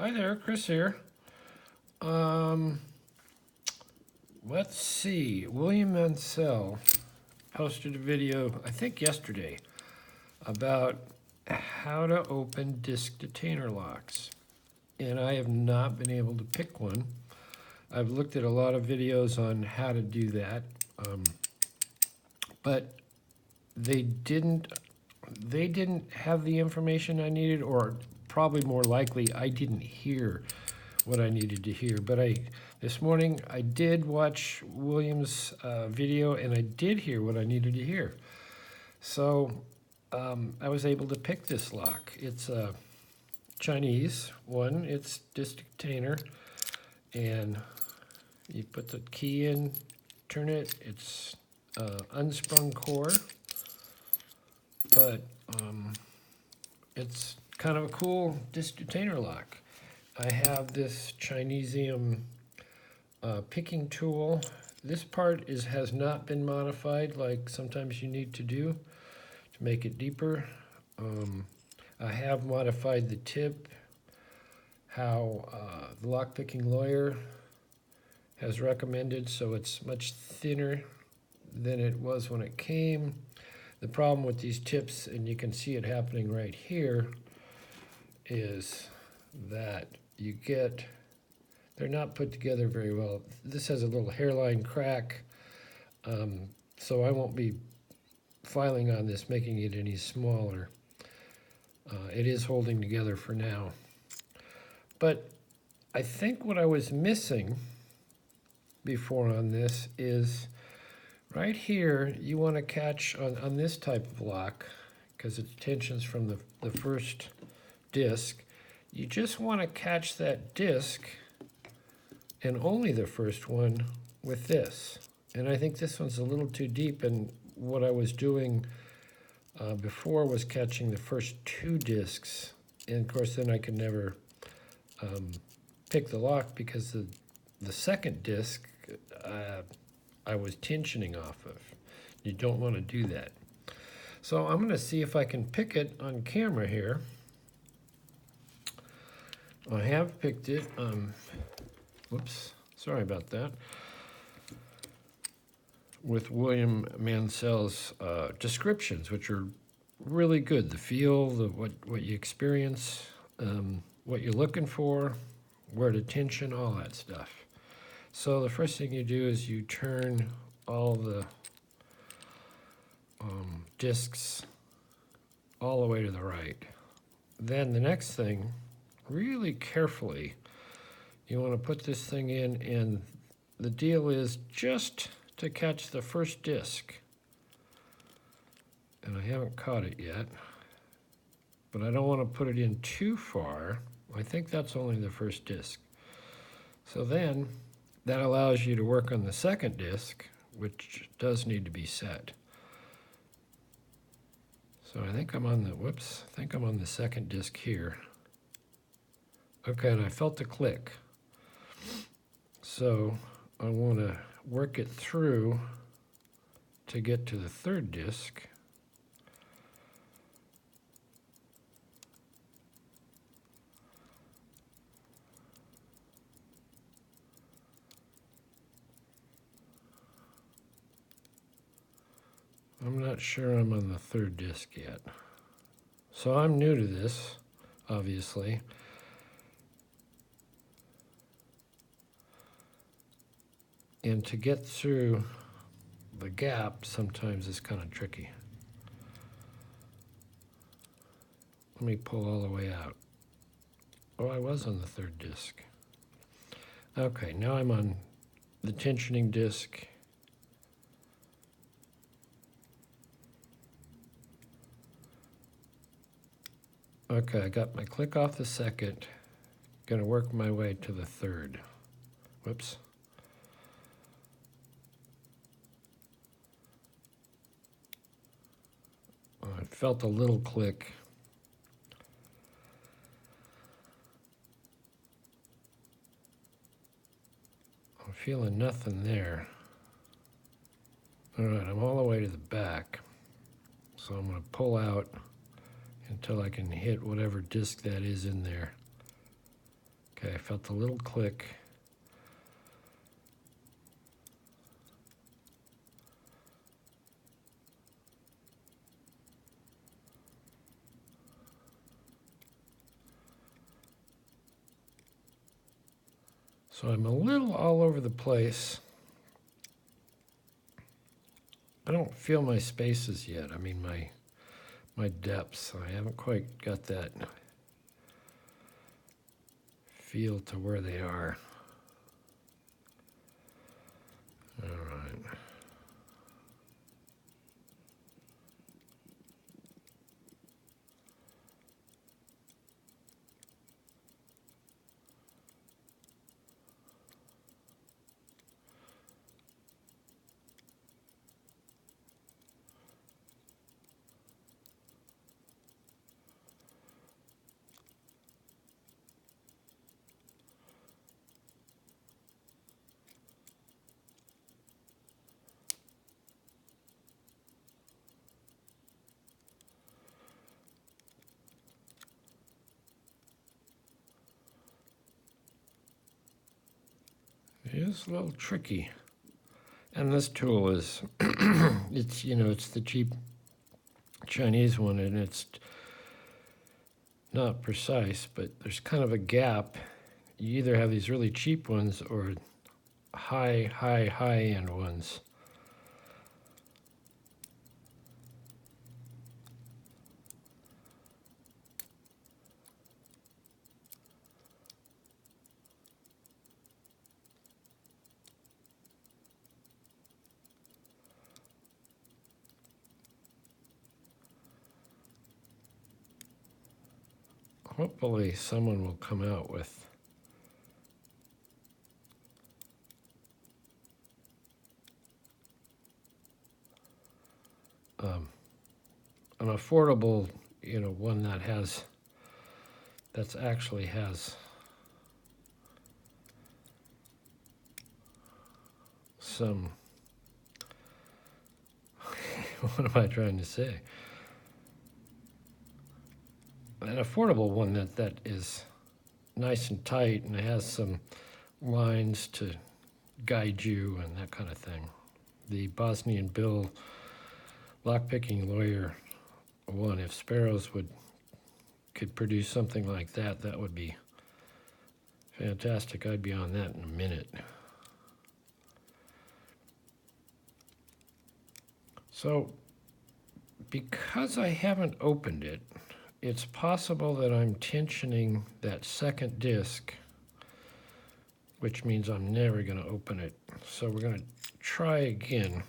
Hi there, Chris here. Um, let's see. William Mancel posted a video, I think yesterday, about how to open disk detainer locks. And I have not been able to pick one. I've looked at a lot of videos on how to do that, but they didn't have the information I needed, or probably more likely, I didn't hear what I needed to hear. But this morning I did watch William's video, and I did hear what I needed to hear. So I was able to pick this lock. It's a Chinese one. It's disk detainer, and you put the key in, turn it. It's unsprung core, but it's kind of a cool disk detainer lock. I have this Chinesium picking tool. This part has not been modified like sometimes you need to do to make it deeper. I have modified the tip, how the lock-picking lawyer has recommended, so it's much thinner than it was when it came. The problem with these tips, and you can see it happening right here, is that they're not put together very well. This has a little hairline crack, so I won't be filing on this, making it any smaller. It is holding together for now. But I think what I was missing before on this is right here, you want to catch on this type of lock, because its tension's from the first disc. You just want to catch that disc, and only the first one, with this. And I think this one's a little too deep, and what I was doing before was catching the first two discs. And of course then I could never pick the lock, because the second disc I was tensioning off of. You don't want to do that. So I'm going to see if I can pick it on camera here. I have picked it. Whoops, sorry about that. With William Mancel's descriptions, which are really good. The feel, what you experience, what you're looking for, where to tension, all that stuff. So the first thing you do is you turn all the discs all the way to the right. Then the next thing, really carefully, you want to put this thing in, and the deal is just to catch the first disc. And I haven't caught it yet, but I don't want to put it in too far. I think that's only the first disc. So then that allows you to work on the second disc, which does need to be set. So I think I'm on the second disc here. Okay, and I felt the click. So I want to work it through to get to the third disc. I'm not sure I'm on the third disc yet. So I'm new to this, obviously. And to get through the gap sometimes is kind of tricky. Let me pull all the way out. Oh, I was on the third disc. Okay, now I'm on the tensioning disc. Okay, I got my click off the second. Gonna work my way to the third. Whoops. I felt a little click. I'm feeling nothing there. All right, I'm all the way to the back. So I'm going to pull out until I can hit whatever disc that is in there. Okay, I felt a little click. So I'm a little all over the place. I don't feel my spaces yet. I mean, my depths. I haven't quite got that feel to where they are. All right. It is a little tricky. And this tool is, it's the cheap Chinese one, and it's not precise, but there's kind of a gap. You either have these really cheap ones or high-end ones. Hopefully someone will come out with an affordable, one that's actually has some, what am I trying to say? An affordable one that is nice and tight and has some lines to guide you and that kind of thing. The Bosnian Bill lockpicking lawyer one, if Sparrows could produce something like that, that would be fantastic. I'd be on that in a minute. So, because I haven't opened it, it's possible that I'm tensioning that second disc, which means I'm never going to open it. So we're going to try again.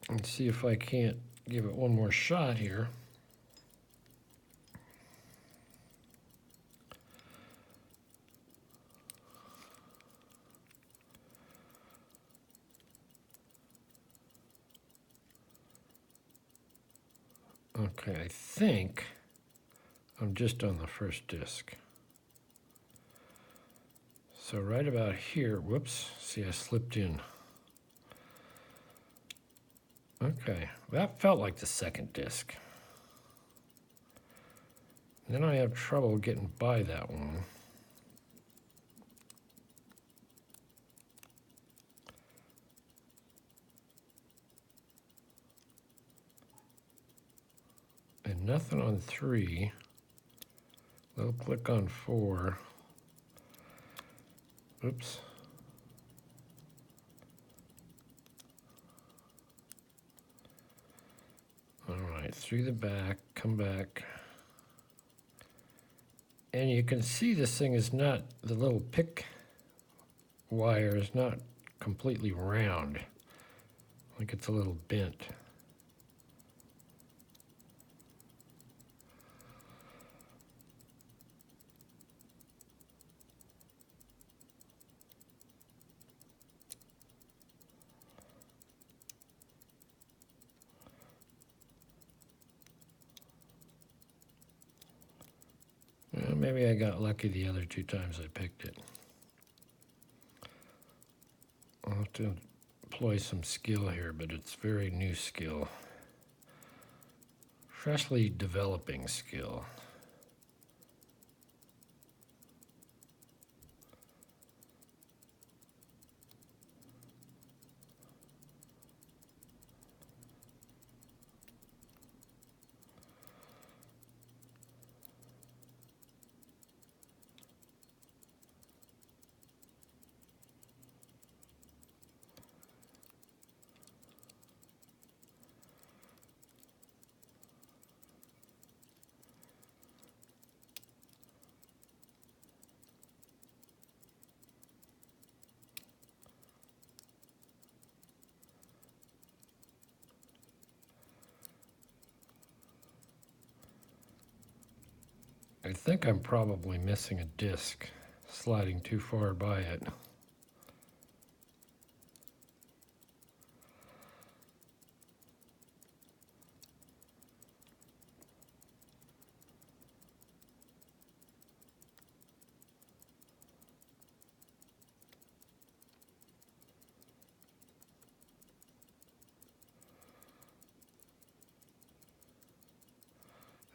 And see if I can't give it one more shot here. Okay, I think I'm just on the first disc. So right about here, whoops, see I slipped in. Okay, that felt like the second disc. Then I have trouble getting by that one. And nothing on 3. Little click on 4. Oops. All right, through the back, come back. And you can see this thing is not, the little pick wire is not completely round. Like it's a little bent. Well, maybe I got lucky the other 2 times I picked it. I'll have to employ some skill here, but it's very new skill freshly developing skill. I think I'm probably missing a disc, sliding too far by it.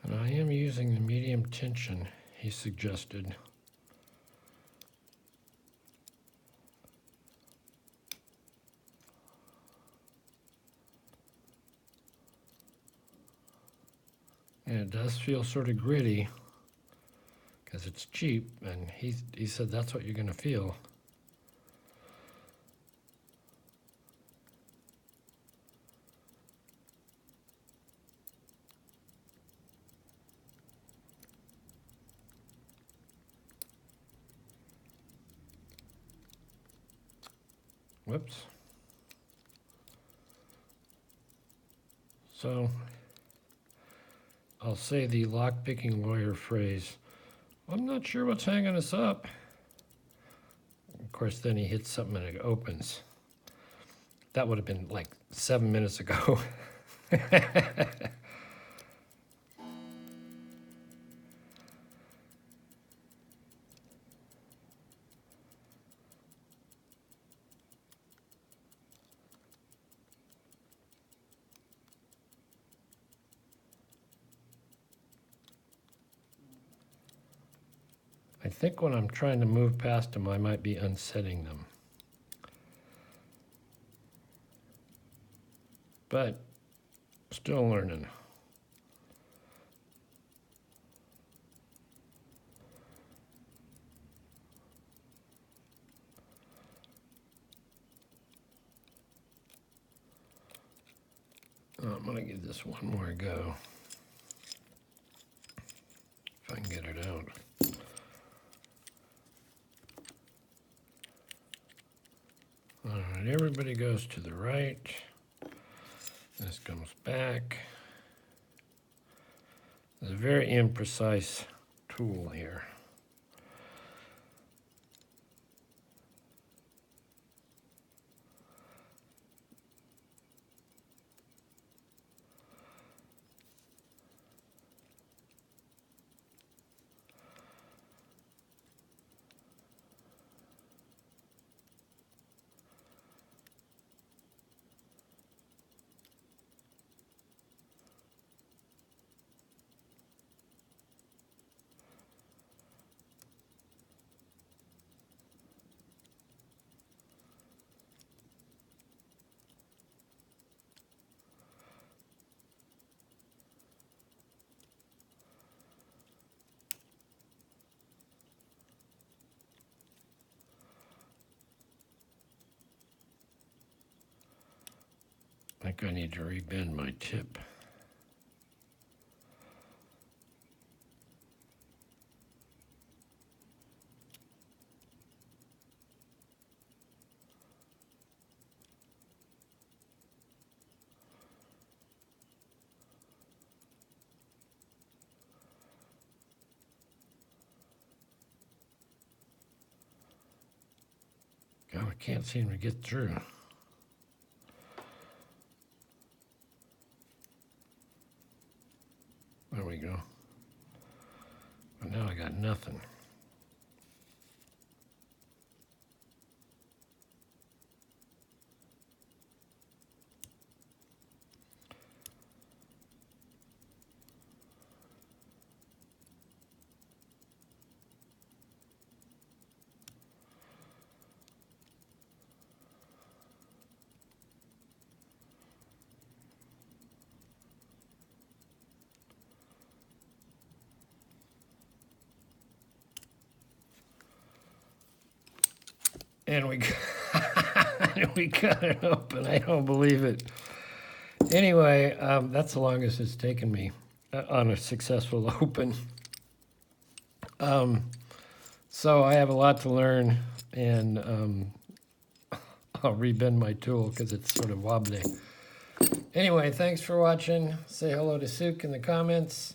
And I am using the medium tension he suggested. And it does feel sort of gritty because it's cheap, and he said that's what you're going to feel. Whoops. So I'll say the lock-picking lawyer phrase, "I'm not sure what's hanging us up." Of course, then he hits something and it opens. That would have been like 7 minutes ago. I think when I'm trying to move past them, I might be unsetting them. But still learning. I'm going to give this one more go. If I can get it out. All right, everybody goes to the right. This comes back. It's a very imprecise tool here. I think I need to rebend my tip. God, I can't seem to get through. There we go. But now I got nothing. And we we cut it open. I don't believe it. Anyway, that's the longest it's taken me on a successful open. So I have a lot to learn, and I'll rebend my tool because it's sort of wobbly. Anyway, thanks for watching. Say hello to Suk in the comments.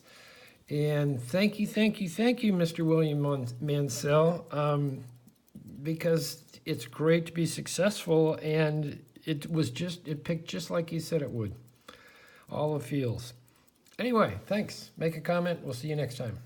And thank you, Mr. William Mancel, because it's great to be successful, and it picked just like you said it would. All the feels. Anyway, thanks. Make a comment. We'll see you next time.